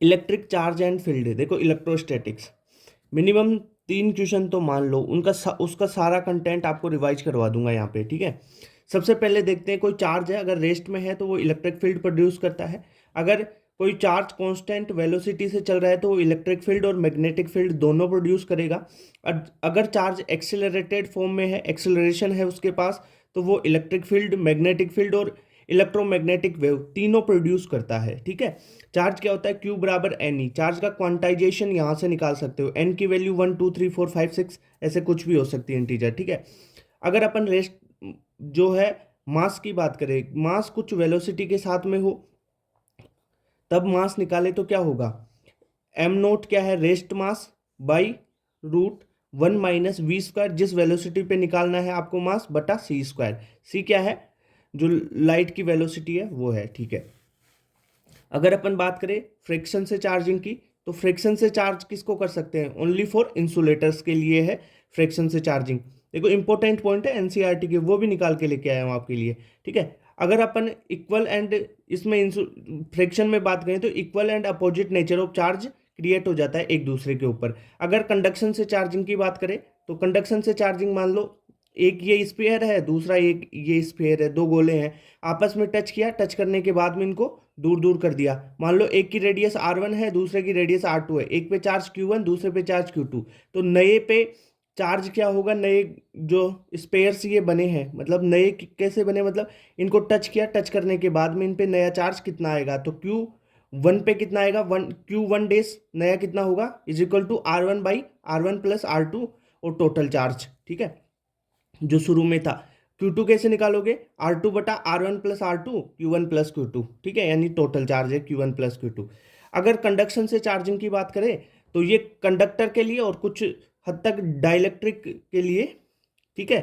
Electric charge and field, देखो electrostatics, minimum 3 question तो मान लो उसका सारा कंटेंट आपको रिवाइज करवा दूंगा यहाँ पे, ठीक है। सबसे पहले देखते हैं, कोई चार्ज है अगर रेस्ट में है तो वो इलेक्ट्रिक फील्ड प्रोड्यूस करता है। अगर कोई चार्ज कांस्टेंट वेलोसिटी से चल रहा है तो वो इलेक्ट्रिक फील्ड और मैग्नेटिक फील्ड दोनों प्रोड्यूस करेगा। अगर चार्ज एक्सिलरेटेड फॉर्म में है, एक्सिलरेशन है उसके पास, तो वो इलेक्ट्रिक फील्ड, मैग्नेटिक फील्ड और इलेक्ट्रोमैग्नेटिक वेव तीनों प्रोड्यूस करता है, ठीक है। चार्ज क्या होता है, Q बराबर एन ई। चार्ज का क्वांटाइजेशन यहाँ से निकाल सकते हो, एन की वैल्यू 1 2 3 4 5 6 ऐसे कुछ भी हो सकती है इंटीजर, ठीक है। अगर अपन रेस्ट जो है मास की बात करें, मास कुछ वेलोसिटी के साथ में हो तब मास निकाले तो क्या होगा, एम नोट क्या है, rest mass by √1 minus v square, जिस वेलोसिटी पे निकालना है आपको मास, बटा सी स्क्वायर। सी क्या है, जो लाइट की वेलोसिटी है वो है, ठीक है। अगर अपन बात करें फ्रिक्शन से चार्जिंग की, तो फ्रिक्शन से चार्ज किसको कर सकते हैं, ओनली फॉर इंसुलेटर्स के लिए है फ्रिक्शन से चार्जिंग। देखो इंपॉर्टेंट पॉइंट है एनसीईआरटी के, वो भी निकाल के लेके आया हूँ आपके लिए, ठीक है। अगर अपन इक्वल एंड इसमें फ्रिक्शन में बात करें तो equal and opposite nature of charge create हो जाता है एक दूसरे के ऊपर। अगर कंडक्शन से चार्जिंग की बात करें तो कंडक्शन से चार्जिंग मान लो एक ये स्फीयर है, दूसरा एक ये स्फीयर है, दो गोले हैं, आपस में टच किया, टच करने के बाद में इनको दूर दूर कर दिया। मान लो एक की रेडियस R1 है, दूसरे की रेडियस R2 है, एक पे चार्ज Q1, दूसरे पे चार्ज Q2, तो नए पे चार्ज क्या होगा, नए जो स्पेयर्स ये बने हैं, मतलब नए कैसे बने, मतलब इनको टच किया, टच करने के बाद में इन पे नया चार्ज कितना आएगा, तो Q1 पे कितना आएगा, Q1 डेज नया कितना होगा, is equal to R1 plus R2 और टोटल चार्ज, ठीक है, जो शुरू में था। Q2 कैसे निकालोगे, R2 बटा R1 plus R2, Q1 plus Q2, ठीक है, यानी टोटल चार्ज है Q1 प्लस Q2। अगर कंडक्शन से चार्जिंग की बात करें तो ये कंडक्टर के लिए और कुछ हद तक डाइलेक्ट्रिक के लिए, ठीक है,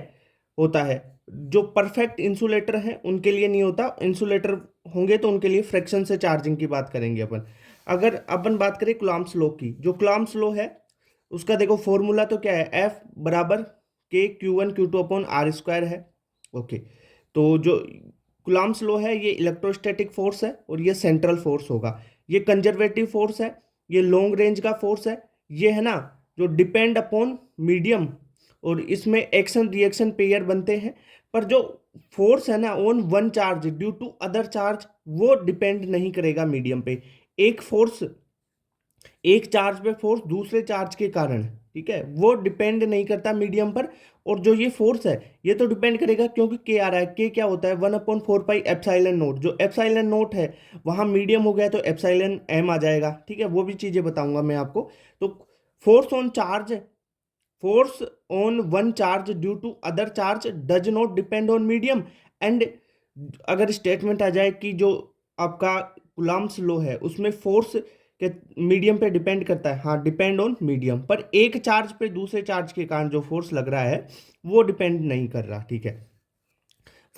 होता है। जो परफेक्ट इंसुलेटर हैं उनके लिए नहीं होता, इंसुलेटर होंगे तो उनके लिए फ्रैक्शन से चार्जिंग की बात करेंगे अपन। अगर अपन बात करें कुलॉम्ब्स लॉ की, जो कुलॉम्ब्स लॉ है उसका देखो फॉर्मूला तो क्या है, F बराबर के Q1 Q2 upon R square है, ओके। तो जो कुलॉम्ब्स लॉ है ये इलेक्ट्रोस्टैटिक फोर्स है और ये सेंट्रल फोर्स होगा, ये कंजर्वेटिव फोर्स है, ये लॉन्ग रेंज का फोर्स है, ये है ना जो डिपेंड अपॉन मीडियम, और इसमें एक्शन रिएक्शन पेयर बनते हैं। पर जो फोर्स है ना on one charge due to other charge, वो डिपेंड नहीं करेगा मीडियम पे। एक फोर्स, एक चार्ज पे फोर्स दूसरे चार्ज के कारण, ठीक है, वो डिपेंड नहीं करता मीडियम पर। और जो ये फोर्स है ये तो डिपेंड करेगा क्योंकि के आ रहा है, के क्या होता है 1/4 पाई एप्सिलॉन नोट, जो एप्सिलॉन नोट है वहां मीडियम हो गया तो एप्सिलॉन एम आ जाएगा, ठीक है, वो भी चीजें बताऊंगा मैं आपको। तो force on charge, force on one charge due to other charge does not depend on medium. And अगर स्टेटमेंट आ जाए कि जो आपका कुलॉम्ब्स लॉ है उसमें फोर्स के मीडियम पे डिपेंड करता है, हाँ डिपेंड ऑन मीडियम, पर एक चार्ज पे दूसरे चार्ज के कारण जो फोर्स लग रहा है वो डिपेंड नहीं कर रहा, ठीक है।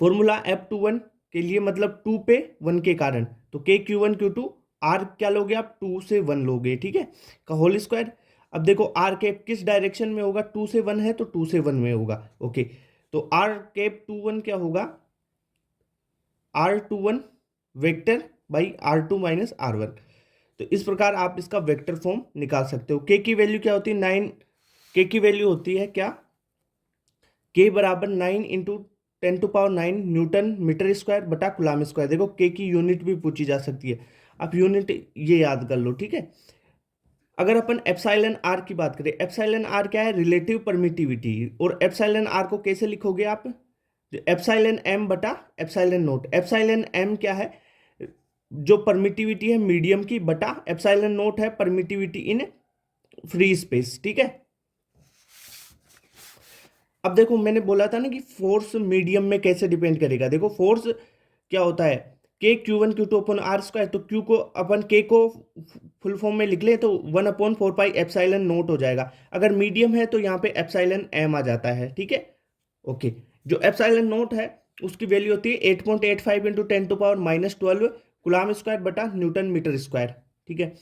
फॉर्मूला F21 के लिए मतलब 2 पे 1 के कारण, तो के Q1 Q2, आर क्या लोगे आप, 2 से 1 लोगे, ठीक है, का होल स्क्वायर। अब देखो आर कैप किस डायरेक्शन में होगा, 2 से 1 है तो 2 से 1 में होगा, ओके। तो आर कैप 21 क्या होगा, R21 vector by R2 minus R1। तो इस प्रकार आप इसका वेक्टर फॉर्म निकाल सकते हो। के की वैल्यू क्या होती है, 9, के की वैल्यू होती है क्या, के बराबर 9 × 10⁻⁹ न्यूटन मीटर स्क्वायर बटा कूलम स्क्वायर। देखो के की यूनिट भी पूछी जा सकती है, आप यूनिट ये याद कर लो, ठीक है। अगर अपन एप्सिलॉन आर की बात करें, एप्सिलॉन आर क्या है, रिलेटिव परमिटिविटी, और एप्सिलॉन आर को कैसे लिखोगे आप, एप्सिलॉन एम बटा एप्सिलॉन नोट। एप्सिलॉन एम क्या है, जो परमिटिविटी है मीडियम की, बटा एप्सिलॉन नोट है परमिटिविटी इन फ्री स्पेस, ठीक है। अब देखो मैंने बोला था ना कि फोर्स मीडियम में कैसे डिपेंड करेगा, देखो फोर्स क्या होता है, K Q1 Q2 upon r square, तो Q को अपन के को फुल फॉर्म में लिख ले तो 1/4 पाई एप्सिलॉन नोट हो जाएगा। अगर मीडियम है तो यहाँ पे एप्सिलॉन एम आ जाता है, ठीक है, ओके। जो एप्सिलॉन नोट है उसकी वैल्यू होती है 8.85 × 10⁻⁻12 कूलम स्क्वायर बटा न्यूटन मीटर स्क्वायर, ठीक है।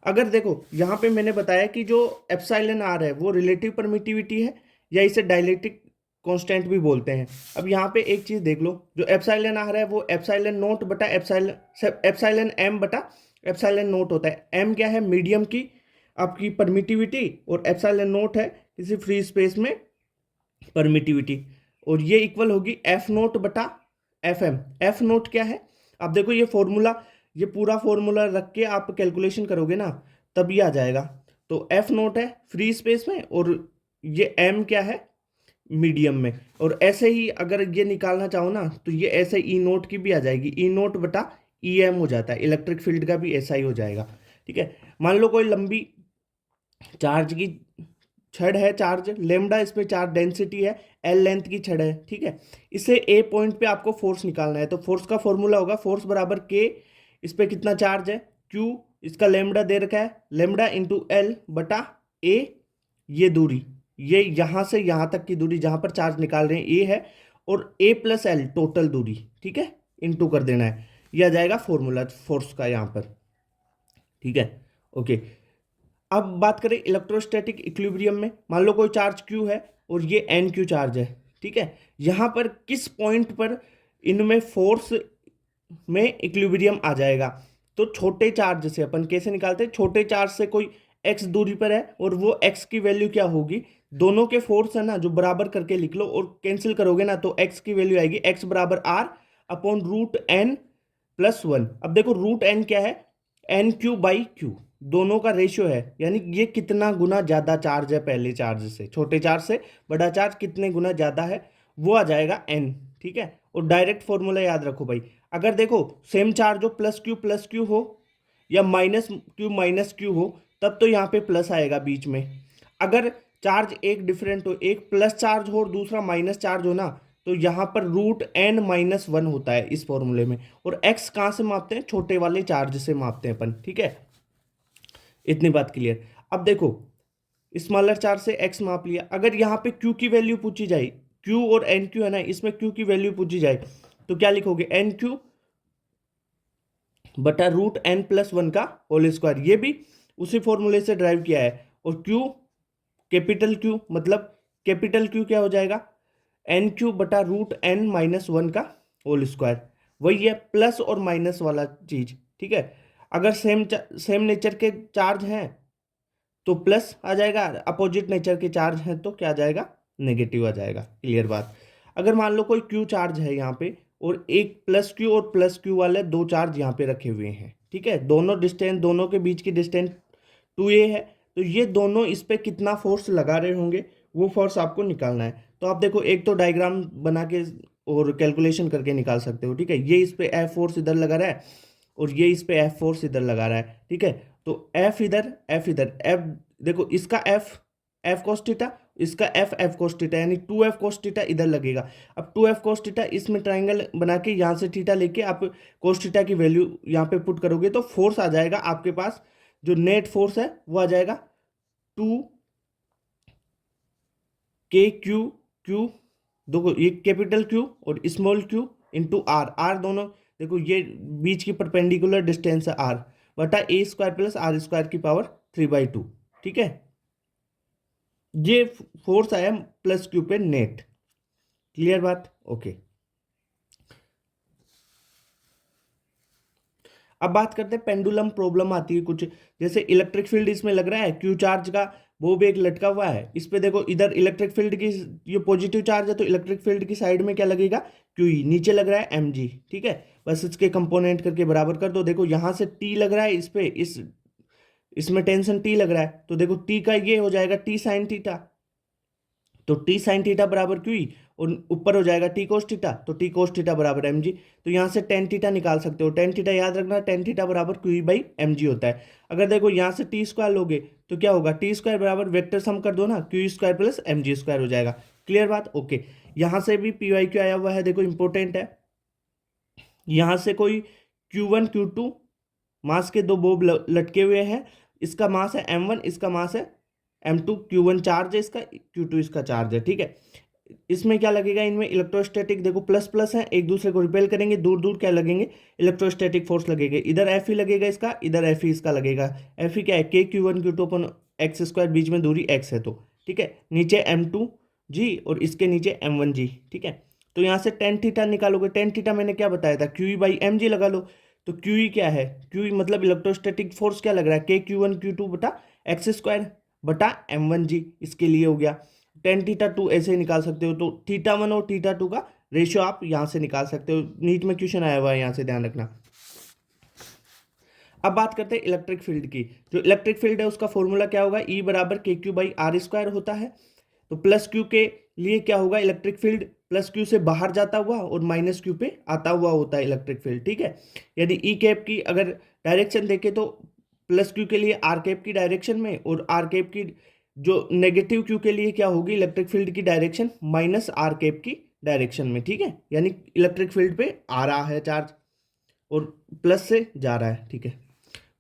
अगर देखो यहाँ पे मैंने बताया कि जो एप्सिलॉन आर है वो रिलेटिव परमिटिविटी है, या इसे डायलेक्ट्रिक कांस्टेंट भी बोलते हैं। अब यहाँ पे एक चीज देख लो, जो एप्सिलॉन आ रहा है वो एप्सिलॉन नोट बटा एप्सिलॉन एम बटा एप्सिलॉन नोट होता है। एम क्या है, मीडियम की आपकी परमिटिविटी, और एप्सिलॉन नोट है किसी फ्री स्पेस में परमिटिविटी, और ये इक्वल होगी एफ नोट बटा एफ एम। एफ नोट क्या है, आप देखो ये फॉर्मूला, ये पूरा फॉर्मूला रख के आप कैलकुलेशन करोगे ना तब ये आ जाएगा। तो एफ नोट है फ्री स्पेस में, और ये एम क्या है, मीडियम में। और ऐसे ही अगर ये निकालना चाहो ना तो ये ऐसे ई नोट की भी आ जाएगी, ई नोट बटा ई एम हो जाता है, इलेक्ट्रिक फील्ड का भी ऐसा ही हो जाएगा। ठीक है, मान लो कोई लंबी चार्ज की छड़ है, चार्ज लेमडा, इसमें चार्ज डेंसिटी है, एल लेंथ की छड़ है। ठीक है, इसे ए पॉइंट पे आपको फोर्स निकालना है, तो फोर्स का फॉर्मूला होगा फोर्स बराबर के, इस पे कितना चार्ज है क्यू, इसका लेमडा दे रखा है, लेमडा इंटू एल बटा ए, ये दूरी, ये यहां से यहां तक की दूरी जहां पर चार्ज निकाल रहे हैं ए है, और ए प्लस एल टोटल दूरी। ठीक है, इंटू कर देना है, ये आ जाएगा फॉर्मूला फोर्स का यहाँ पर। ठीक है, ओके। अब बात करें इलेक्ट्रोस्टैटिक इक्विलिब्रियम में, मान लो कोई चार्ज Q है और ये एन क्यू चार्ज है। ठीक है, यहाँ पर किस पॉइंट पर इनमें फोर्स में इक्विलिब्रियम आ जाएगा, तो छोटे चार्ज से अपन कैसे निकालते हैं, छोटे चार्ज से कोई x दूरी पर है और वो x की वैल्यू क्या होगी, दोनों के फोर्स है ना जो बराबर करके लिख लो, और कैंसिल करोगे ना तो x की वैल्यू आएगी x बराबर r upon root n plus one. अब देखो रूट एन क्या है, एन क्यू बाई क्यू, दोनों का रेशियो है, यानी ये कितना गुना ज्यादा चार्ज है पहले चार्ज से, छोटे चार्ज से बड़ा चार्ज कितने गुना ज्यादा है, वो आ जाएगा एन। ठीक है, और डायरेक्ट फॉर्मूला याद रखो भाई, अगर देखो सेम चार्ज हो, प्लस क्यू हो या माइनस क्यू हो, तब तो यहाँ पे प्लस आएगा बीच में। अगर चार्ज एक डिफरेंट हो, एक प्लस चार्ज हो और दूसरा माइनस चार्ज हो ना, तो यहाँ पर रूट एन माइनस वन होता है इस फॉर्मूले में। और एक्स कहाँ से मापते हैं, छोटे वाले चार्ज से मापते हैं अपन। ठीक है, इतनी बात क्लियर। अब देखो स्मॉलर चार्ज से एक्स माप लिया, अगर यहाँ पे क्यू की वैल्यू पूछी जाए, क्यू और एन क्यू है ना, इसमें क्यू की वैल्यू पूछी जाए तो क्या लिखोगे, एन क्यू बटा रूट एन प्लस वन का होल स्क्वायर, ये भी उसी फॉर्मूले से ड्राइव किया है। और क्यू कैपिटल क्यू, मतलब कैपिटल क्यू क्या हो जाएगा, एन क्यू बटा रूट एन माइनस वन का होल स्क्वायर, वही है प्लस और माइनस वाला चीज। ठीक है, अगर सेम नेचर के चार्ज हैं तो प्लस आ जाएगा, अपोजिट नेचर के चार्ज हैं तो क्या आ जाएगा, नेगेटिव आ जाएगा। क्लियर बात। अगर मान लो कोई क्यू चार्ज है यहाँ पे, और एक प्लस क्यू और प्लस क्यू वाले दो चार्ज यहाँ पे रखे हुए हैं, ठीक है, दोनों डिस्टेंस, दोनों के बीच की डिस्टेंस 2a है, तो ये दोनों इस पे कितना फोर्स लगा रहे होंगे वो फोर्स आपको निकालना है। तो आप देखो एक तो डायग्राम बना के और कैलकुलेशन करके निकाल सकते हो। ठीक है, ये इस पे एफ फोर्स इधर लगा रहा है और ये इस पे एफ फोर्स इधर लगा रहा है। ठीक है, तो एफ इधर एफ, देखो इसका एफ कोस थीटा, इसका एफ कोस थीटा, यानी 2f कोस थीटा इधर लगेगा। अब 2f कोस थीटा, इसमें ट्राइंगल बना के यहाँ से थीटा लेके आप कोस थीटा की वैल्यू यहाँ पे पुट करोगे तो फोर्स आ जाएगा आपके पास, जो नेट फोर्स है वो आ जाएगा 2 k देखो ये कैपिटल क्यू और स्मॉल क्यू इंटू आर दोनों, देखो ये बीच की परपेंडिकुलर डिस्टेंस है आर, बटा ए स्क्वायर प्लस आर स्क्वायर की पावर 3/2। ठीक है, ये फोर्स आया प्लस क्यू पे नेट। क्लियर बात, ओके। अब बात करते हैं पेंडुलम प्रॉब्लम आती है कुछ, जैसे इलेक्ट्रिक फील्ड इसमें लग रहा है क्यू चार्ज का, वो भी एक लटका हुआ है इस पे, देखो इधर इलेक्ट्रिक फील्ड की, ये पॉजिटिव चार्ज है तो इलेक्ट्रिक फील्ड की साइड में क्या लगेगा, क्यू ई, नीचे लग रहा है एम जी। ठीक है, बस इसके कंपोनेंट करके बराबर कर दो। देखो यहाँ से टी लग रहा है इस पे, इसमें टेंशन टी लग रहा है, तो देखो टी का ये हो जाएगा टी साइन थीटा, तो टी साइन थीटा बराबर क्यू ई, और ऊपर हो जाएगा टी कोस थीटा, तो टी कोस थीटा बराबर एम जी। तो यहाँ से टेन थीटा निकाल सकते हो, टेन थीटा याद रखना, टेन थीटा बराबर q E by m g होता है। अगर देखो यहाँ से टी स्क्वायर लोगे तो क्या होगा, टी स्क्वायर बराबर वेक्टर सम कर दो ना, q square plus m g square हो जाएगा। क्लियर बात, ओके। यहाँ से भी पी वाई क्यू आया हुआ है, देखो इंपॉर्टेंट है, यहाँ से कोई Q1 Q2 मास के दो बोब लटके हुए हैं, इसका मास है m1, इसका मास है m2, Q1 चार्ज है इसका, Q2 इसका चार्ज है। ठीक है, इसमें क्या लगेगा, इनमें इलेक्ट्रोस्टैटिक, देखो प्लस प्लस है, एक दूसरे को रिपेल करेंगे, दूर दूर क्या लगेंगे, इलेक्ट्रोस्टैटिक फोर्स लगेगा, इधर एफ ही लगेगा इसका, इधर एफ ही इसका लगेगा। एफ ही क्या है, के Q1 Q2 अपन एक्स स्क्वायर, बीच में दूरी एक्स है तो। ठीक है, नीचे m2 जी और इसके नीचे m1 जी। ठीक है, तो यहाँ से टेन थीटा निकालोगे, टेन थीटा मैंने क्या बताया था, क्यू बाई एम जी लगा लो, तो क्यू ई क्या है, क्यू ई मतलब इलेक्ट्रोस्टैटिक फोर्स क्या लग रहा है, के क्यू वन क्यू टू बटा एक्स स्क्वायर बटा एम वन जी, इसके लिए हो गया। टेन थीटा टू ऐसे ही निकाल सकते हो, तो थीटा वन और थीटा टू का रेशियो आप यहाँ से निकाल सकते हो, नीट में क्वेश्चन आया हुआ है यहाँ से, ध्यान रखना। अब बात करते हैं इलेक्ट्रिक फील्ड की। जो इलेक्ट्रिक फील्ड है उसका फॉर्मूला क्या होगा, ई बराबर K q by r square होता है। तो प्लस क्यू के लिए क्या होगा, इलेक्ट्रिक फील्ड प्लस क्यू से बाहर जाता हुआ और माइनस क्यू पे आता हुआ होता है इलेक्ट्रिक फील्ड, ठीक है। यदि ई कैप की अगर डायरेक्शन देखें तो प्लस क्यू के लिए आर कैप की डायरेक्शन में, और आर कैप की जो नेगेटिव क्यू के लिए क्या होगी इलेक्ट्रिक फील्ड की डायरेक्शन माइनस आर कैप की डायरेक्शन में, ठीक है। यानी इलेक्ट्रिक फील्ड पे आ रहा है चार्ज और प्लस से जा रहा है, ठीक है।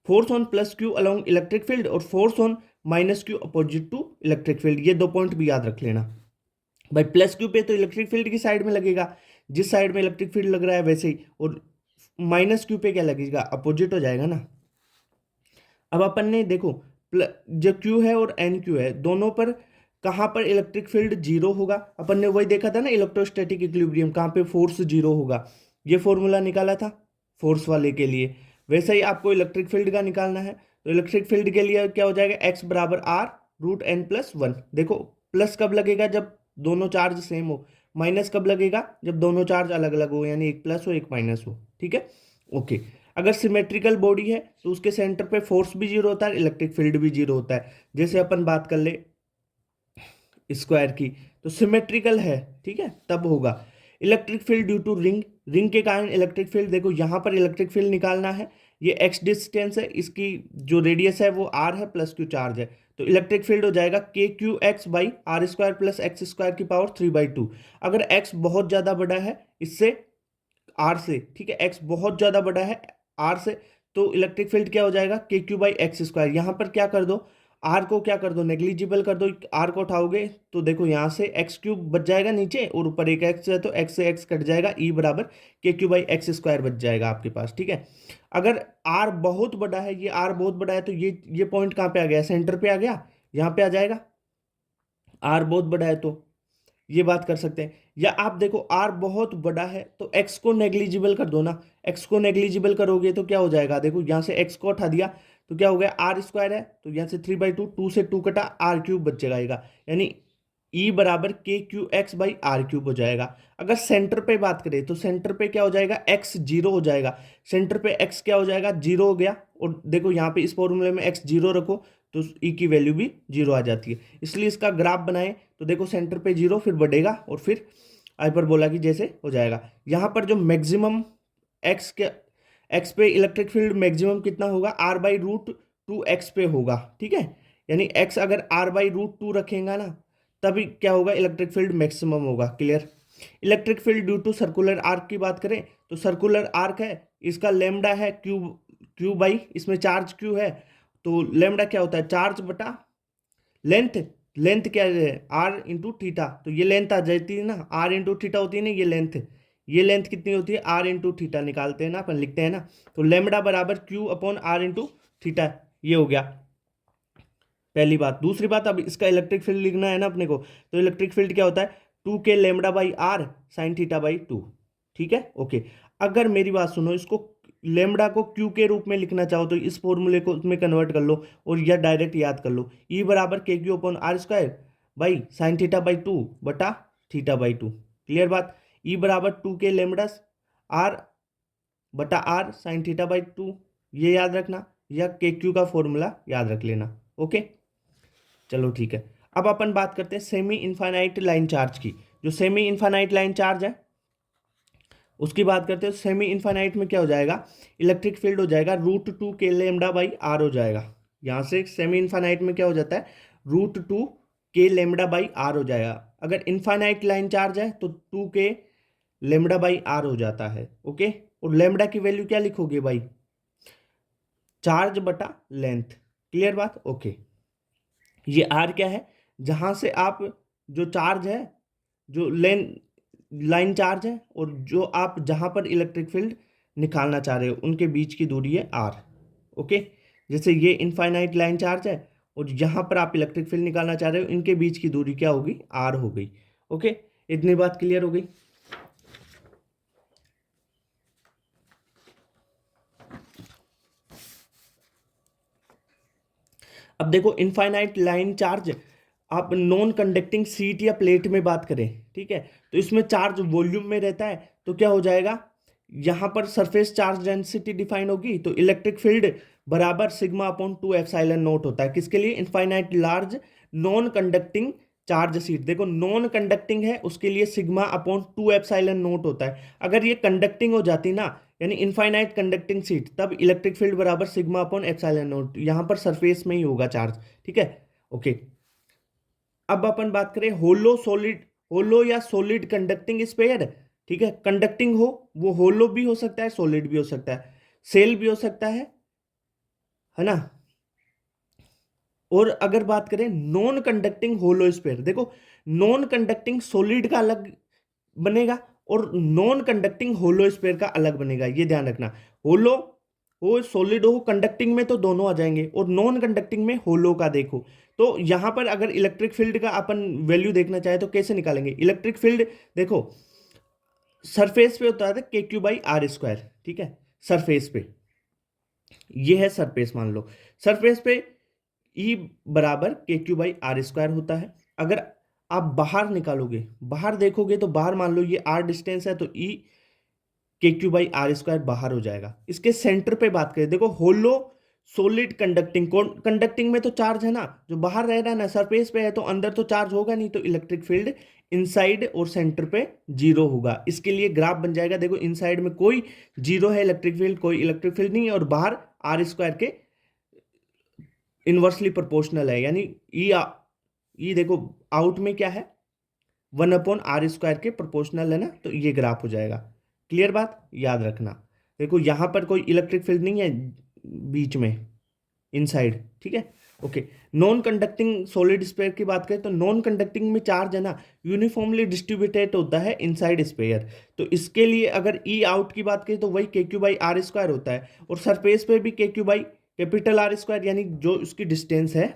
Force on plus q along electric field और force on minus q opposite to electric field, ये दो पॉइंट भी याद रख लेना भाई। प्लस क्यू पे तो इलेक्ट्रिक फील्ड की साइड में लगेगा, जिस साइड में इलेक्ट्रिक फील्ड लग रहा है वैसे ही, और माइनस क्यू पे क्या लगेगा, अपोजिट हो जाएगा ना। अब अपन ने देखो जो क्यू है और एन क्यू है दोनों पर कहाँ पर इलेक्ट्रिक फील्ड जीरो होगा, अपन ने वही देखा था ना इलेक्ट्रोस्टैटिक इक्विलिब्रियम, कहाँ पे फोर्स जीरो होगा, ये फॉर्मूला निकाला था फोर्स वाले के लिए। वैसे ही आपको इलेक्ट्रिक फील्ड का निकालना है, तो इलेक्ट्रिक फील्ड के लिए क्या हो जाएगा, एक्स बराबर r root n plus one. देखो प्लस कब लगेगा, जब दोनों चार्ज सेम हो, माइनस कब लगेगा, जब दोनों चार्ज अलग अलग हो, यानी एक प्लस हो एक माइनस हो, ठीक है, ओके। अगर सिमेट्रिकल बॉडी है तो उसके सेंटर पे फोर्स भी जीरो होता है, इलेक्ट्रिक फील्ड भी जीरो होता है। जैसे अपन बात कर ले स्क्वायर की, तो सिमेट्रिकल है, ठीक है, तब होगा। Electric field due to ring, ring के कारण इलेक्ट्रिक फील्ड, देखो यहाँ पर इलेक्ट्रिक फील्ड निकालना है, ये एक्स डिस्टेंस है, इसकी जो रेडियस है वो आर है, प्लस क्यू चार्ज है, तो इलेक्ट्रिक फील्ड हो जाएगा K q x by r square plus x square की पावर 3/2। अगर एक्स बहुत ज़्यादा बड़ा है इससे, आर से, ठीक है, एक्स बहुत ज़्यादा बड़ा है आर से, तो इलेक्ट्रिक फील्ड क्या हो जाएगा, K q by x square. यहाँ पर क्या कर दो, आर को क्या कर दो, नेग्लिजिबल कर दो, आर को उठाओगे तो देखो यहाँ से एक्स क्यूब बच जाएगा नीचे, और ऊपर एक एक्स है तो एक्स से एक्स कट जाएगा, ई बराबर K q by x square बच जाएगा आपके पास, ठीक है। अगर आर बहुत बड़ा है, ये आर बहुत बड़ा है, तो ये पॉइंट कहाँ पे आ गया, सेंटर पे आ गया, यहाँ पे आ जाएगा, आर बहुत बड़ा है तो ये बात कर सकते हैं। या आप देखो आर बहुत बड़ा है तो एक्स को नेग्लिजिबल कर दो ना, एक्स को नेग्लिजिबल करोगे तो क्या हो जाएगा, देखो यहाँ से एक्स को हटा दिया तो क्या हो गया, आर स्क्वायर है तो यहाँ से 3/2, टू से टू कटा, आर क्यूब बच जाएगा, यानी ई बराबर K q x by r cube हो जाएगा। अगर सेंटर पे बात करें तो सेंटर पे क्या हो जाएगा, एक्स जीरो हो जाएगा, सेंटर पे एक्स क्या हो जाएगा, जीरो हो गया, और देखो यहाँ पे इस फॉर्मूले में एक्स जीरो रखो तो ई की वैल्यू भी जीरो आ जाती है, इसलिए इसका ग्राफ बनाए तो देखो सेंटर पे जीरो, फिर बढ़ेगा और फिर हाइपरबोला की जैसे हो जाएगा। यहाँ पर जो मैक्सिमम एक्स के, एक्स पे इलेक्ट्रिक फील्ड मैक्सिमम कितना होगा, r by root two x पे होगा, ठीक है। यानी एक्स अगर आर बाई रूट टू रखेगा ना, तभी क्या होगा, इलेक्ट्रिक फील्ड मैक्सिमम होगा, clear. Electric field due to circular arc की बात करें तो सर्कुलर आर्क है, इसका लेमडा है क्यू, क्यू बाई इसमें चार्ज क्यू है, तो लेमडा क्या होता है, चार्ज बटा लेंथ, लेंथ क्या है, आर इंटू थीटा, तो ये लेंथ आ जाती है ना, आर इंटू थीटा होती है ना, ये लेंथ कितनी होती है, आर इंटू थीटा निकालते हैं ना अपन, लिखते हैं ना, तो लेमडा बराबर q upon r into theta, ये हो गया पहली बात। दूसरी बात, अब इसका इलेक्ट्रिक फील्ड लिखना है ना अपने को, तो इलेक्ट्रिक फील्ड क्या होता है, 2 K lambda by r sine theta by two, ठीक है, ओके। अगर मेरी बात सुनो, इसको लेमडा को क्यू के रूप में लिखना चाहो तो इस फॉर्मूले को उसमें कन्वर्ट कर लो, और या डायरेक्ट याद कर लो, ई बराबर K q upon r square by sine theta by two बटा थीटा बाई टू, क्लियर बात। ई बराबर 2 के लेमडास आर बटा r sine theta by two, ये याद रखना, या के क्यू का फॉर्मूला याद रख लेना, ओके। चलो ठीक है, अब अपन बात करते हैं सेमी इनफाइनाइट लाइन चार्ज की। जो सेमी इनफाइनाइट लाइन चार्ज है उसकी बात करते हैं, सेमी इनफाइनाइट में क्या हो जाएगा, इलेक्ट्रिक फील्ड हो जाएगा रूट टू के लेमडा बाई आर हो जाएगा। यहाँ से सेमी इनफाइनाइट में क्या हो जाता है, रूट टू के लेमडा बाई आर हो जाएगा। अगर इनफाइनाइट लाइन चार्ज है तो 2 के लेमडा बाई आर हो जाता है, ओके। और लेमडा की वैल्यू क्या लिखोगे भाई, चार्ज बटा लेंथ, क्लियर बात, ओके। ये आर क्या है, जहां से आप जो चार्ज है, जो लाइन चार्ज है, और जो आप जहां पर इलेक्ट्रिक फील्ड निकालना चाह रहे हो उनके बीच की दूरी है आर, ओके। जैसे ये इनफाइनाइट लाइन चार्ज है और यहाँ पर आप इलेक्ट्रिक फील्ड निकालना चाह रहे हो, इनके बीच की दूरी क्या होगी, आर हो गई, ओके। इतनी बात क्लियर हो गई। अब देखो इनफाइनाइट लाइन चार्ज, आप नॉन कंडक्टिंग सीट या प्लेट में बात करें, ठीक है, तो इसमें चार्ज वॉल्यूम में रहता है, तो क्या हो जाएगा, यहां पर सरफेस चार्ज डेंसिटी डिफाइन होगी, तो इलेक्ट्रिक फील्ड बराबर सिग्मा अपॉन 2 एप्सिलॉन नॉट होता है, किसके लिए, infinite large non conducting charge seat. देखो नॉन कंडक्टिंग है उसके लिए सिग्मा अपॉन 2 एप्सिलॉन नॉट होता है, अगर ये कंडक्टिंग हो जाती ना, यानी इनफाइनाइट कंडक्टिंग सीट, तब इलेक्ट्रिक फील्ड बराबर सिग्मा अपॉन एप्सिलॉन नॉट, यहां पर सरफेस में ही होगा चार्ज, ठीक है। ओके, अब अपन बात करें होलो सॉलिड, होलो या सॉलिड कंडक्टिंग स्फीयर, ठीक है, कंडक्टिंग हो, वो होलो भी हो सकता है, सॉलिड भी हो सकता है, सेल भी हो सकता है ना। और अगर बात करें नॉन कंडक्टिंग होलो स्फीयर, देखो नॉन कंडक्टिंग सॉलिड का अलग बनेगा और नॉन कंडक्टिंग होलो स्फीयर का अलग बनेगा, ये ध्यान रखना। होलो हो, सॉलिड हो, कंडक्टिंग में तो दोनों आ जाएंगे, और नॉन कंडक्टिंग में होलो का देखो, तो यहां पर अगर इलेक्ट्रिक फील्ड का अपन वैल्यू देखना चाहे तो कैसे निकालेंगे इलेक्ट्रिक फील्ड, देखो सरफेस पे होता है के क्यू बाई आर स्क्वायर, ठीक है, सरफेस पे, ये है सरफेस मान लो, सरफेस पे ई बराबर K q by r square होता है। अगर आप बाहर निकालोगे, बाहर देखोगे, तो बाहर मान लो ये आर डिस्टेंस है, तो ई के क्यू बाई आर स्क्वायर बाहर हो जाएगा। इसके सेंटर पे बात करें, देखो होलो सोलिड कंडक्टिंग, कंडक्टिंग में तो चार्ज है ना, जो बाहर रह रहा है ना, सरफेस पे है, तो अंदर तो चार्ज होगा नहीं, तो इलेक्ट्रिक फील्ड इनसाइड और सेंटर पे जीरो होगा। इसके लिए ग्राफ बन जाएगा, देखो इनसाइड में कोई जीरो है इलेक्ट्रिक फील्ड, कोई इलेक्ट्रिक फील्ड नहीं है, और बाहर आर स्क्वायर के इनवर्सली प्रोपोर्शनल है, यानी ई ई देखो आउट में क्या है, 1/r² के प्रोपोर्शनल है ना, तो ये ग्राफ हो जाएगा। क्लियर बात, याद रखना। देखो यहां पर कोई इलेक्ट्रिक फील्ड नहीं है बीच में, इनसाइड, ठीक है। Okay, non conducting solid sphere की बात करें, तो नॉन कंडक्टिंग में चार्ज है ना यूनिफॉर्मली डिस्ट्रीब्यूटेड होता है इनसाइड स्फीयर, तो इसके लिए अगर ई आउट की बात करें तो वही के क्यू बाई आर स्क्वायर होता है, और सरफेस पे भी के q by capital R square, यानी जो उसकी डिस्टेंस है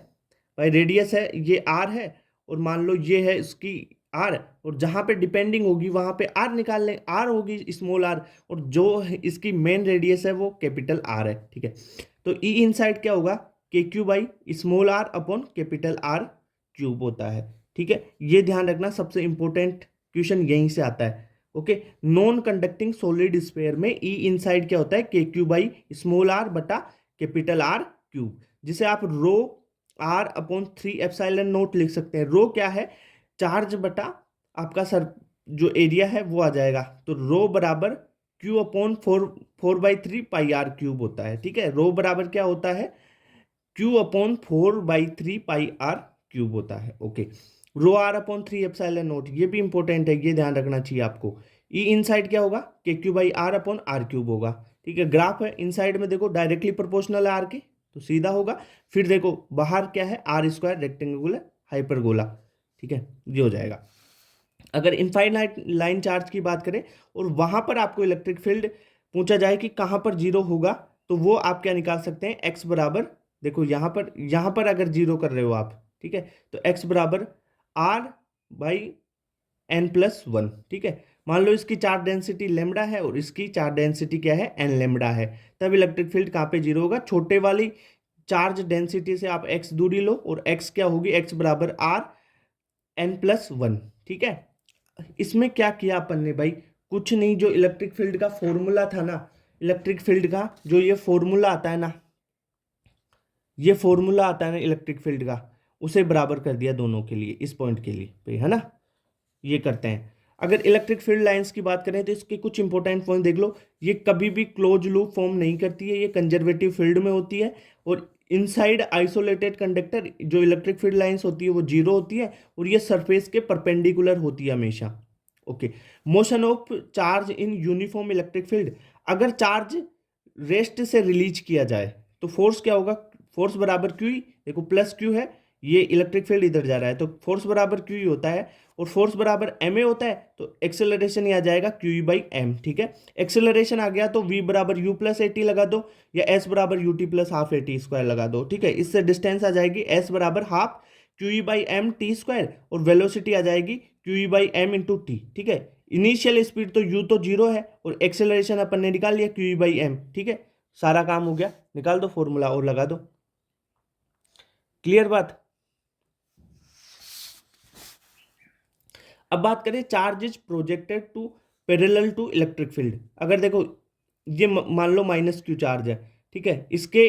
भाई, रेडियस है ये आर है, और मान लो ये है इसकी आर, और जहां पे डिपेंडिंग होगी वहां पे आर निकाल लें, आर होगी स्मॉल आर, और जो इसकी मेन रेडियस है वो कैपिटल आर है, ठीक है। तो ई इनसाइड क्या होगा, K q by small r upon capital R cube होता है, ठीक है। ये ध्यान रखना, सबसे इंपॉर्टेंट क्वेश्चन यहीं से आता है। Okay, non conducting solid sphere में ई इनसाइड क्या होता है, के क्यू बाई स्मॉल आर बटा कैपिटल आर क्यूब, जिसे आप रो आर अपॉन 3 एप्सिलॉन नोट लिख सकते हैं। रो क्या है, चार्ज बटा आपका सर जो एरिया है वो आ जाएगा, तो रो बराबर q upon 4/3 pi r cube होता है, ठीक है। रो बराबर क्या होता है, q upon 4/3 pi r cube होता है। Okay, rho r upon 3 epsilon naught, ये भी इंपॉर्टेंट है, ये ध्यान रखना चाहिए आपको। ई इनसाइड क्या होगा, K q by r upon r cube होगा, ठीक है। ग्राफ है इनसाइड में, देखो डायरेक्टली प्रोपोर्शनल है आर के, तो सीधा होगा। फिर देखो बाहर क्या है, आर स्क्वायर रेक्टेंगुलर हाइपरगोला, ठीक है, ये हो जाएगा। अगर इनफाइनाइट लाइन चार्ज की बात करें और वहां पर आपको इलेक्ट्रिक फील्ड पूछा जाए कि कहां पर जीरो होगा, तो वो आप क्या निकाल सकते हैं, एक्स बराबर, देखो यहां पर अगर जीरो कर रहे हो आप, ठीक है, तो एक्स बराबर आर बाई n+1, ठीक है। मान लो इसकी चार्ज डेंसिटी लेमडा है और इसकी चार्ज डेंसिटी क्या है, एन लेमडा है, तब इलेक्ट्रिक फील्ड कहाँ पे जीरो होगा, छोटे वाली चार्ज डेंसिटी से आप x दूरी लो, और x क्या होगी, x बराबर आर n+1, ठीक है। इसमें क्या किया अपन ने भाई, कुछ नहीं, जो इलेक्ट्रिक फील्ड का फॉर्मूला था ना, इलेक्ट्रिक फील्ड का जो ये फॉर्मूला आता है ना, ये फॉर्मूला आता है ना इलेक्ट्रिक फील्ड का, उसे बराबर कर दिया दोनों के लिए, इस पॉइंट के लिए भाई, है ना, ये करते हैं। अगर इलेक्ट्रिक फील्ड लाइंस की बात करें तो इसके कुछ इंपॉर्टेंट पॉइंट देख लो, ये कभी भी क्लोज लूप फॉर्म नहीं करती है, ये कंजर्वेटिव फील्ड में होती है, और इनसाइड आइसोलेटेड कंडक्टर जो इलेक्ट्रिक फील्ड लाइंस होती है वो जीरो होती है, और ये सरफेस के परपेंडिकुलर होती है हमेशा। Okay, motion of charge in uniform electric field, अगर चार्ज रेस्ट से रिलीज किया जाए तो फोर्स क्या होगा, फोर्स बराबर क्यू, देखो प्लस क्यू है, ये इलेक्ट्रिक फील्ड इधर जा रहा है, तो फोर्स बराबर क्यू ही होता है, और फोर्स बराबर एम ए होता है, तो एक्सेलरेशन ही आ जाएगा क्यू ई बाई एम, ठीक है। एक्सेलरेशन आ गया तो वी बराबर यू प्लस ए टी लगा दो, या एस बराबर u t plus half a t square लगा दो, ठीक है। इससे डिस्टेंस आ जाएगी एस बराबर half q E by m t square, और वेलोसिटी आ जाएगी q E by m into t, ठीक है। इनिशियल स्पीड तो यू तो जीरो है, और एक्सेलरेशन अपन ने निकाल लिया क्यू ई बाई एम, ठीक है। सारा काम हो गया, निकाल दो फॉर्मूला और लगा दो। क्लियर बात। अब बात करें charge is projected to parallel to electric field. अगर देखो ये मान लो माइनस क्यू चार्ज है, ठीक है, इसके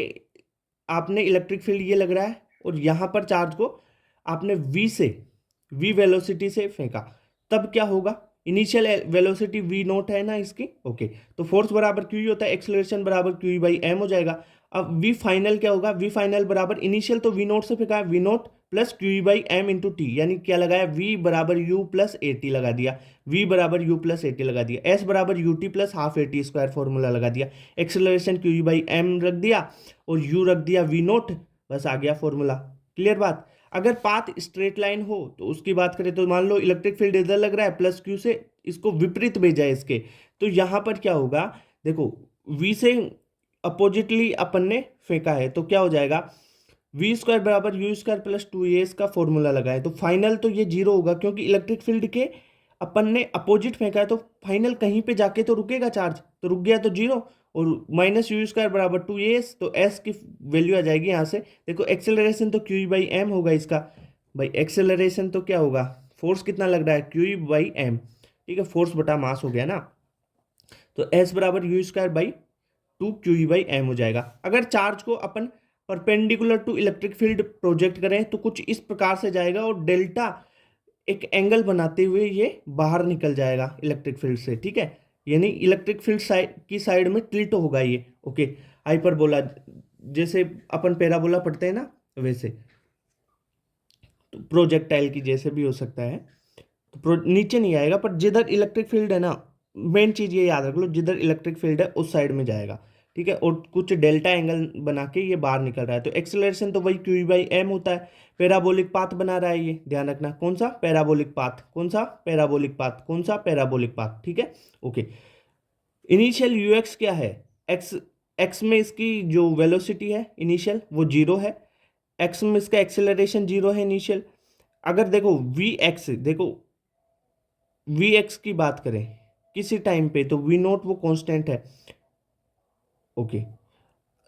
आपने इलेक्ट्रिक फील्ड ये लग रहा है और यहाँ पर चार्ज को आपने वी वेलोसिटी से फेंका, तब क्या होगा, इनिशियल वेलोसिटी वी नोट है ना इसकी, ओके, तो फोर्स बराबर क्यू होता है, एक्सेलरेशन बराबर क्यू बाई एम हो जाएगा। अब वी फाइनल क्या होगा, वी फाइनल बराबर इनिशियल तो वी नोट से फेंका है, v naught plus q by m into t, यानी क्या लगाया, वी बराबर यू प्लस ए टी लगा दिया, वी बराबर यू प्लस ए टी लगा दिया, एस बराबर u t plus half a t square formula लगा दिया, एक्सेलरेशन क्यू बाई एम रख दिया और यू रख दिया वी नोट, बस आ गया फॉर्मूला। क्लियर बात। अगर पाथ स्ट्रेट लाइन हो तो उसकी बात करें तो मान लो इलेक्ट्रिक फील्ड इधर लग रहा है प्लस क्यू से, इसको विपरीत भेजा है इसके, तो यहां पर क्या होगा, देखो वी से अपोजिटली अपन ने फेंका है तो क्या हो जाएगा, वी स्क्वायर बराबर यू स्क्वायर प्लस टू ए का फॉर्मूला लगा है, तो फाइनल तो ये जीरो होगा क्योंकि इलेक्ट्रिक फील्ड के अपन ने अपोजिट फेंका है, तो फाइनल कहीं पे जाके तो रुकेगा चार्ज, तो रुक गया तो जीरो, और माइनस यू स्क्वायर बराबर टू एस, तो एस की वैल्यू आ जाएगी यहाँ से। देखो एक्सेलरेशन तो क्यू बाई एम होगा इसका, भाई एक्सेलरेशन तो क्या होगा, फोर्स कितना लग रहा है, क्यू बाई एम, ठीक है, फोर्स बटा मास हो गया ना, तो एस बराबर u square by two q by m हो जाएगा। अगर चार्ज को अपन perpendicular to electric field project करें तो कुछ इस प्रकार से जाएगा और डेल्टा एक एंगल बनाते हुए ये बाहर निकल जाएगा इलेक्ट्रिक फील्ड से, ठीक है, यानी इलेक्ट्रिक फील्ड साइड की साइड में टिल्ट होगा ये, ओके, हाइपरबोला, जैसे अपन पैराबोला पढ़ते हैं ना वैसे, तो प्रोजेक्टाइल की जैसे भी हो सकता है, तो नीचे नहीं आएगा, पर जिधर इलेक्ट्रिक फील्ड है ना, मेन चीज ये याद रख लो, जिधर इलेक्ट्रिक फील्ड है उस साइड में जाएगा, ठीक है, और कुछ डेल्टा एंगल बना के ये बाहर निकल रहा है, तो एक्सेलरेशन तो वही क्यू बाई एम होता है। पैराबोलिक पाथ बना रहा है ये, ध्यान रखना, कौन सा पैराबोलिक पाथ, कौन सा पैराबोलिक पाथ, कौन सा पैराबोलिक पाथ, ठीक है, ओके। इनिशियल यूएक्स क्या है, एक्स, एक्स में इसकी जो वेलोसिटी है इनिशियल वो जीरो है, एक्स में इसका एक्सेलरेशन जीरो है इनिशियल। अगर देखो वी एक्स, देखो वी एक्स की बात करें किसी टाइम पे तो वी नोट वो कांस्टेंट है, ओके,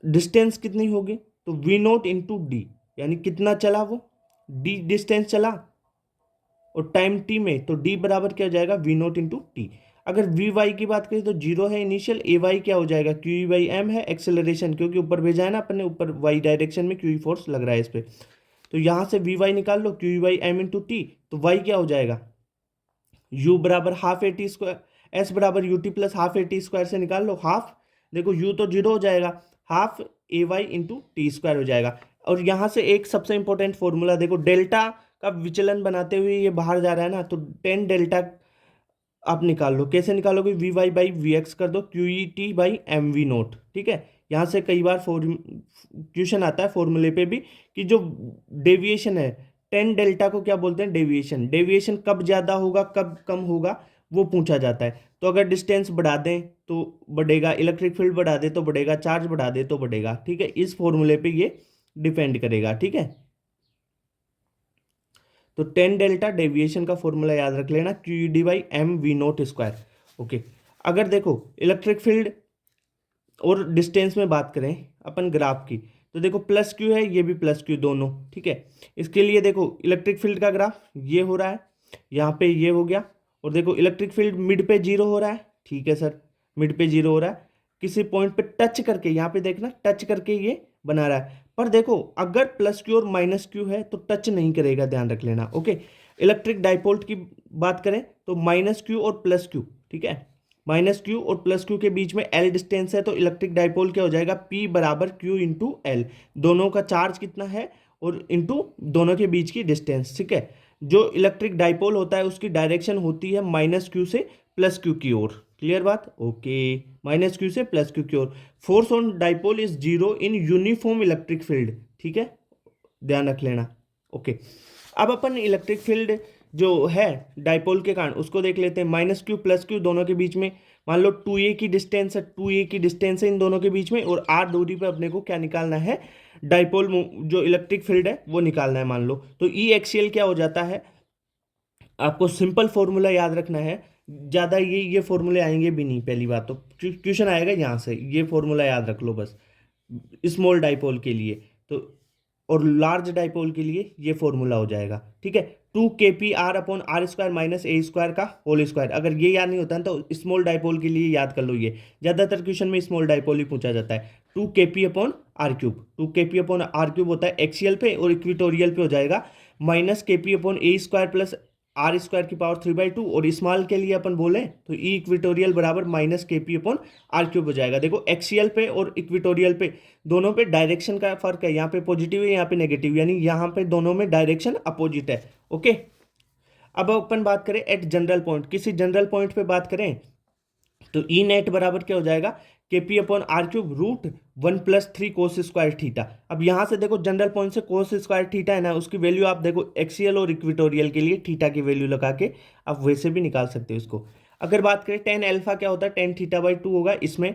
डिस्टेंस कितनी होगी, तो वी नोट इंटू डी, यानी कितना चला वो, डी डिस्टेंस चला, और टाइम टी में तो डी बराबर क्या हो जाएगा, वी नोट इंटू टी। अगर वी वाई की बात करें तो जीरो है इनिशियल, ए वाई क्या हो जाएगा, क्यू वाई एम है, एक्सेलरेशन क्योंकि ऊपर भेजा है ना अपन ने, ऊपर वाई डायरेक्शन में क्यू फोर्स लग रहा है इस पर, तो यहाँ से वी वाई निकाल लो, q y m into t, तो वाई क्या हो जाएगा, u बराबर half a t square, s बराबर u t plus half a t square से निकाल लो हाफ, देखो u तो जीरो हो जाएगा, half a y into t square हो जाएगा। और यहाँ से एक सबसे इंपॉर्टेंट फॉर्मूला देखो, डेल्टा का विचलन बनाते हुए ये बाहर जा रहा है ना, तो टेन डेल्टा आप निकाल लो, कैसे निकालोगे, v y by v x कर दो, q E t by m v naught, ठीक है। यहाँ से कई बार क्वेश्चन आता है फॉर्मूले पे भी कि जो डेविएशन है, टेन डेल्टा को क्या बोलते हैं, डेविएशन, डेविएशन कब ज़्यादा होगा कब कम होगा वो पूछा जाता है। तो अगर डिस्टेंस बढ़ा दें तो बढ़ेगा, इलेक्ट्रिक फील्ड बढ़ा दे तो बढ़ेगा, चार्ज बढ़ा दे तो बढ़ेगा, ठीक है, इस फॉर्मूले पे ये डिपेंड करेगा, ठीक है। तो टेन डेल्टा डेविएशन का फॉर्मूला याद रख लेना, q D by m v naught square, okay. अगर देखो इलेक्ट्रिक फील्ड और डिस्टेंस में बात करें अपन ग्राफ की, तो देखो प्लस क्यू है, ये भी प्लस क्यू दोनों, ठीक है। इसके लिए देखो इलेक्ट्रिक फील्ड का ग्राफ ये हो रहा है, यहाँ पे ये हो गया, और देखो इलेक्ट्रिक फील्ड मिड पे जीरो हो रहा है, ठीक है सर, मिड पे जीरो हो रहा है, किसी पॉइंट पे टच करके, यहाँ पे देखना टच करके ये बना रहा है, पर देखो अगर प्लस क्यू और माइनस क्यू है तो टच नहीं करेगा, ध्यान रख लेना, ओके। इलेक्ट्रिक डाइपोल की बात करें तो माइनस क्यू और प्लस क्यू, ठीक है, माइनस क्यू और प्लस क्यू के बीच में एल डिस्टेंस है, तो इलेक्ट्रिक डाइपोल क्या हो जाएगा, पी बराबर क्यू इंटू एल, दोनों का चार्ज कितना है और इंटू दोनों के बीच की डिस्टेंस, ठीक है। जो इलेक्ट्रिक डाइपोल होता है उसकी डायरेक्शन होती है माइनस क्यू से प्लस क्यू की ओर, क्लियर बात, ओके, माइनस क्यू से प्लस क्यू की ओर। Force on dipole is zero in uniform electric field, ठीक है, ध्यान रख लेना, ओके। अब अपन इलेक्ट्रिक फील्ड जो है डाइपोल के कारण उसको देख लेते हैं, माइनस क्यू प्लस क्यू दोनों के बीच में मान लो टू ए की डिस्टेंस है, टू ए की डिस्टेंस है इन दोनों के बीच में, और आर दूरी पे अपने को क्या निकालना है, डाइपोल जो इलेक्ट्रिक फील्ड है वो निकालना है मान लो, तो ई एक्सियल क्या हो जाता है, आपको सिंपल फॉर्मूला याद रखना है, ज़्यादा ये फॉर्मूले आएंगे भी नहीं, पहली बात तो क्वेश्चन आएगा यहाँ से, ये फॉर्मूला याद रख लो बस स्मॉल डाइपोल के लिए, तो और लार्ज डाइपोल के लिए ये फॉर्मूला हो जाएगा, ठीक है, 2kpr/r² माइनस ए स्क्वायर का होल स्क्वायर। अगर ये याद नहीं होता है तो स्मॉल डाइपोल के लिए याद कर लो, ये ज़्यादातर क्वेश्चन में स्मॉल डाइपोल ही पूछा जाता है। 2kp/r³, 2kp/r³ होता है एक्सियल पे, और इक्विटोरियल पे हो जाएगा -kp/a² प्लस r² की पावर 3/2, और स्मॉल के लिए अपन बोले तो ई इक्विटोरियल बराबर -kp/r³ हो जाएगा। देखो एक्सियल पे और इक्विटोरियल पे दोनों पे डायरेक्शन का फर्क है, यहाँ पे पॉजिटिव है, यहाँ पे नेगेटिव, यानी यहाँ पे दोनों में डायरेक्शन अपोजिट है। ओके, अब अपन बात करें एट जनरल पॉइंट, किसी जनरल पॉइंट पे बात करें तो ई नेट बराबर क्या हो जाएगा, kp/r³ √1 + 3 cos स्क्वायर थीटा। अब यहाँ से देखो जनरल पॉइंट से cos स्क्वायर थीटा है ना, उसकी वैल्यू आप देखो एक्सियल और इक्विटोरियल के लिए थीटा की वैल्यू लगा के आप वैसे भी निकाल सकते हो इसको। अगर बात करें tan अल्फा क्या होता है, tan θ/2 होगा इसमें,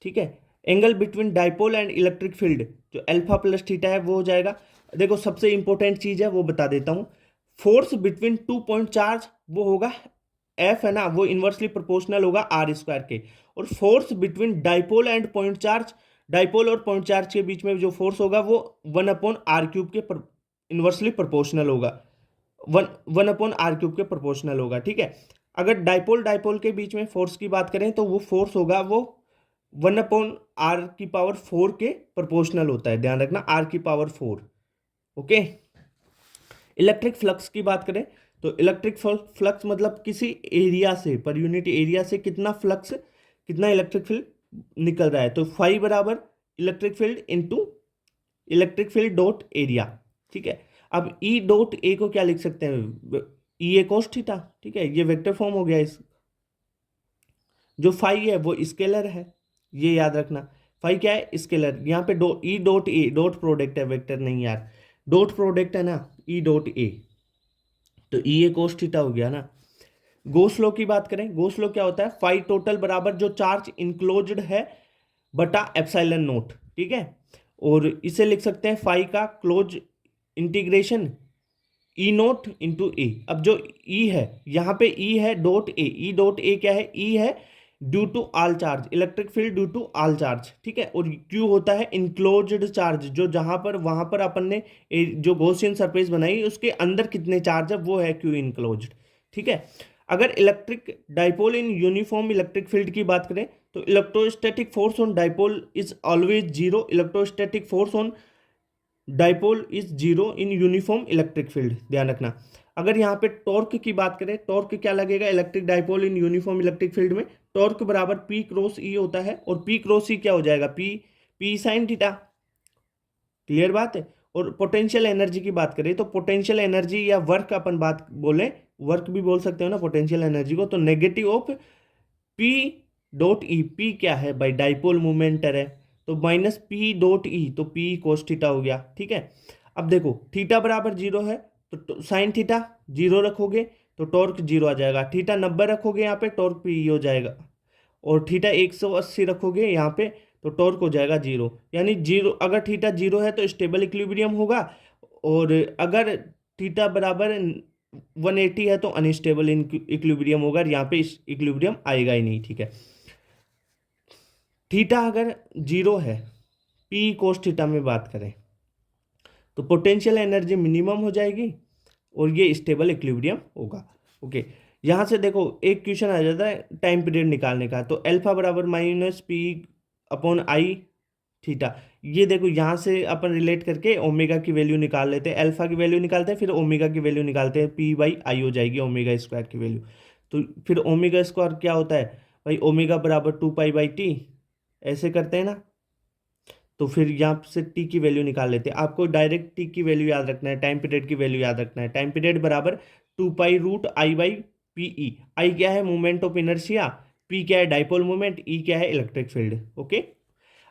ठीक है। Angle between dipole and electric field जो अल्फा प्लस थीटा है वो हो जाएगा। देखो सबसे इंपॉर्टेंट चीज है वो बता देता हूँ, फोर्स बिटवीन 2 पॉइंट चार्ज वो होगा एफ है ना, वो इन्वर्सली प्रोपोर्शनल होगा r² के। और force between dipole and point charge, dipole और पॉइंट चार्ज के बीच में जो फोर्स होगा वो 1/r³ के इन्वर्सली प्रोपोर्शनल होगा, 1/r³ के प्रोपोर्शनल होगा, ठीक है। अगर डाइपोल डाइपोल के बीच में फोर्स की बात करें तो वो फोर्स होगा वो 1/r⁴ के प्रोपोर्शनल होता है, ध्यान रखना r⁴। ओके, इलेक्ट्रिक फ्लक्स की बात करें तो इलेक्ट्रिक फ्लक्स मतलब किसी एरिया से, पर यूनिट एरिया से कितना फ्लक्स, कितना इलेक्ट्रिक फील्ड निकल रहा है, तो फाई बराबर electric field into electric field dot area, ठीक है। अब ई डॉट ए को क्या लिख सकते हैं, ई ए cos थीटा, ठीक है, ये वेक्टर फॉर्म हो गया। इस जो फाई है वो स्केलर है, ये याद रखना, फाई क्या है, स्केलर। यहाँ पे E dot A dot product है, वेक्टर नहीं यार, डॉट प्रोडक्ट है ना, ई डॉट ए, तो ई ए cos थीटा हो गया ना। गोस लॉ की बात करें, गोस लॉ क्या होता है, फाई टोटल बराबर जो चार्ज इंक्लोज्ड है बटा एप्सिलॉन नोट, ठीक है। और इसे लिख सकते हैं फाई का close integration e naught into a. अब जो ई है यहाँ पे ई है dot A, E dot A क्या है, ई है due to all charge, electric field due to all charge, ठीक है। और क्यू होता है इनक्लोज्ड चार्ज, जो जहां पर वहां पर अपन ने जो गॉसियन सरफेस बनाई उसके अंदर कितने चार्ज है वो है क्यू इनक्लोज्ड, ठीक है। अगर इलेक्ट्रिक डाइपोल इन यूनिफॉर्म इलेक्ट्रिक फील्ड की बात करें तो electrostatic force on dipole is always zero, electrostatic force on dipole is zero in uniform electric field, ध्यान रखना। अगर यहाँ पे टॉर्क की बात करें, टॉर्क क्या लगेगा इलेक्ट्रिक डाइपोल इन यूनिफॉर्म इलेक्ट्रिक फील्ड में, टॉर्क बराबर P क्रॉस E होता है, और P क्रॉस E क्या हो जाएगा, P साइन थीटा, क्लियर बात है। और पोटेंशियल एनर्जी की बात करें तो पोटेंशियल एनर्जी या वर्क अपन बात बोले, वर्क भी बोल सकते हो ना पोटेंशियल एनर्जी को, तो negative of P dot E, P क्या है भाई, डाइपोल मोमेंटर है, तो माइनस P डॉट ई, तो P cos थीटा हो गया, ठीक है। अब देखो थीटा बराबर जीरो है तो साइन थीटा जीरो रखोगे तो टॉर्क जीरो आ जाएगा, थीटा 90 रखोगे यहाँ पे टॉर्क P हो जाएगा, और थीटा 180 रखोगे यहाँ पे तो टॉर्क हो जाएगा जीरो, यानी जीरो। अगर थीटा जीरो है तो स्टेबल इक्विलिब्रियम होगा, और अगर थीटा बराबर 180 है तो अनस्टेबल इक्विलिब्रियम होगा, यहाँ पे इक्विलिब्रियम आएगा ही नहीं, ठीक है। थीटा अगर जीरो है, P cos थीटा में बात करें तो पोटेंशियल एनर्जी मिनिमम हो जाएगी और ये स्टेबल इक्विलिब्रियम होगा। ओके, यहाँ से देखो एक क्वेश्चन आ जाता है टाइम पीरियड निकालने का, तो अल्फा बराबर -P/I थीटा, ये देखो यहाँ से अपन रिलेट करके ओमेगा की वैल्यू निकाल लेते हैं, अल्फा की वैल्यू निकालते हैं, फिर ओमेगा की वैल्यू निकालते हैं, P/I हो जाएगी ओमेगा स्क्वायर की वैल्यू। तो फिर ओमेगा स्क्वायर क्या होता है भाई, ओमेगा बराबर 2π/T, ऐसे करते हैं ना। तो फिर यहाँ से टी की वैल्यू निकाल लेते हैं, आपको डायरेक्ट टी की वैल्यू याद रखना है, टाइम पीरियड की वैल्यू याद रखना है। टाइम पीरियड बराबर 2π√I/PE, आई क्या है मोमेंट ऑफ इनर्शिया, पी क्या है डाइपोल मोमेंट, ई क्या है इलेक्ट्रिक फील्ड। ओके,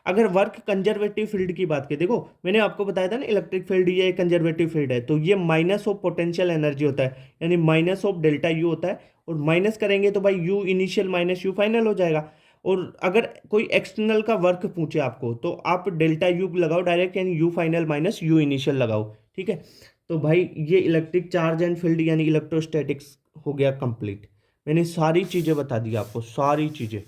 अगर वर्क कंजर्वेटिव फील्ड की बात करें, देखो मैंने आपको बताया था ना इलेक्ट्रिक फील्ड ये कंजर्वेटिव फील्ड है, तो ये माइनस ऑफ पोटेंशियल एनर्जी होता है, यानी माइनस ऑफ डेल्टा यू होता है, और माइनस करेंगे तो भाई you initial minus you final हो जाएगा। और अगर कोई एक्सटर्नल का वर्क पूछे आपको तो आप डेल्टा यू लगाओ डायरेक्ट, यानी you final minus you initial लगाओ, ठीक है। तो भाई ये इलेक्ट्रिक चार्ज एंड फील्ड यानी इलेक्ट्रोस्टैटिक्स हो गया कंप्लीट। मैंने सारी चीज़ें बता दी आपको, सारी चीज़ें।